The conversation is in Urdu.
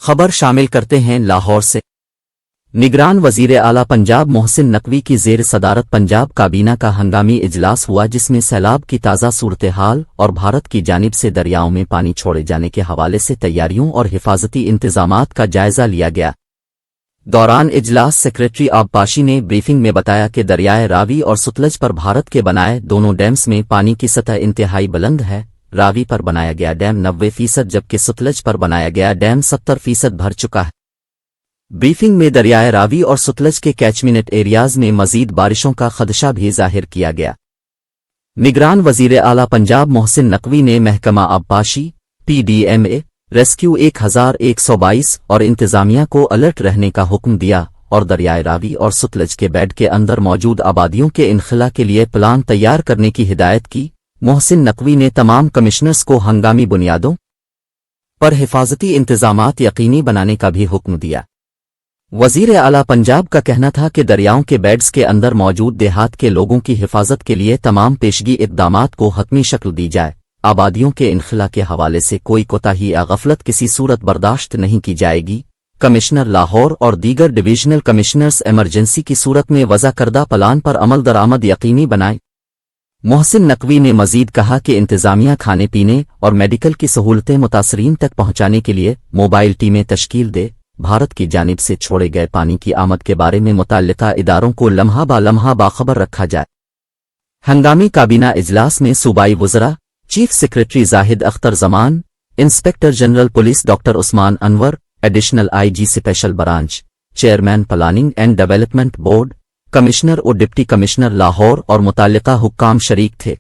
خبر شامل کرتے ہیں لاہور سے۔ نگران وزیر اعلیٰ پنجاب محسن نقوی کی زیر صدارت پنجاب کابینہ کا ہنگامی اجلاس ہوا، جس میں سیلاب کی تازہ صورتحال اور بھارت کی جانب سے دریاؤں میں پانی چھوڑے جانے کے حوالے سے تیاریوں اور حفاظتی انتظامات کا جائزہ لیا گیا۔ دوران اجلاس سیکریٹری آبپاشی نے بریفنگ میں بتایا کہ دریائے راوی اور ستلج پر بھارت کے بنائے دونوں ڈیمز میں پانی کی سطح انتہائی بلند ہے۔ راوی پر بنایا گیا ڈیم 90% جبکہ ستلج پر بنایا گیا ڈیم 70% بھر چکا ہے۔ بریفنگ میں دریائے راوی اور ستلج کے کیچمنٹ ایریاز میں مزید بارشوں کا خدشہ بھی ظاہر کیا گیا۔ نگران وزیر اعلیٰ پنجاب محسن نقوی نے محکمہ آبپاشی، PDMA، ریسکیو 1122 اور انتظامیہ کو الرٹ رہنے کا حکم دیا اور دریائے راوی اور ستلج کے بیڈ کے اندر موجود آبادیوں کے انخلا کے لیے پلان تیار کرنے کی ہدایت کی۔ محسن نقوی نے تمام کمشنرز کو ہنگامی بنیادوں پر حفاظتی انتظامات یقینی بنانے کا بھی حکم دیا۔ وزیر اعلیٰ پنجاب کا کہنا تھا کہ دریاؤں کے بیڈز کے اندر موجود دیہات کے لوگوں کی حفاظت کے لیے تمام پیشگی اقدامات کو حتمی شکل دی جائے۔ آبادیوں کے انخلا کے حوالے سے کوئی کوتاہی یا غفلت کسی صورت برداشت نہیں کی جائے گی۔ کمشنر لاہور اور دیگر ڈویژنل کمشنرز ایمرجنسی کی صورت میں وضع کردہ پلان پر عمل درآمد یقینی بنائیں۔ محسن نقوی نے مزید کہا کہ انتظامیہ کھانے پینے اور میڈیکل کی سہولتیں متاثرین تک پہنچانے کے لیے موبائل ٹیمیں تشکیل دے۔ بھارت کی جانب سے چھوڑے گئے پانی کی آمد کے بارے میں متعلقہ اداروں کو لمحہ لمحہ باخبر رکھا جائے۔ ہنگامی کابینہ اجلاس میں صوبائی وزراء، chief secretary Zahid Akhtar Zaman, inspector general police doctor Usman Anwar, additional IG special branch, chairman planning and development board, commissioner اور ڈپٹی کمشنر لاہور اور متعلقہ حکام شریک تھے۔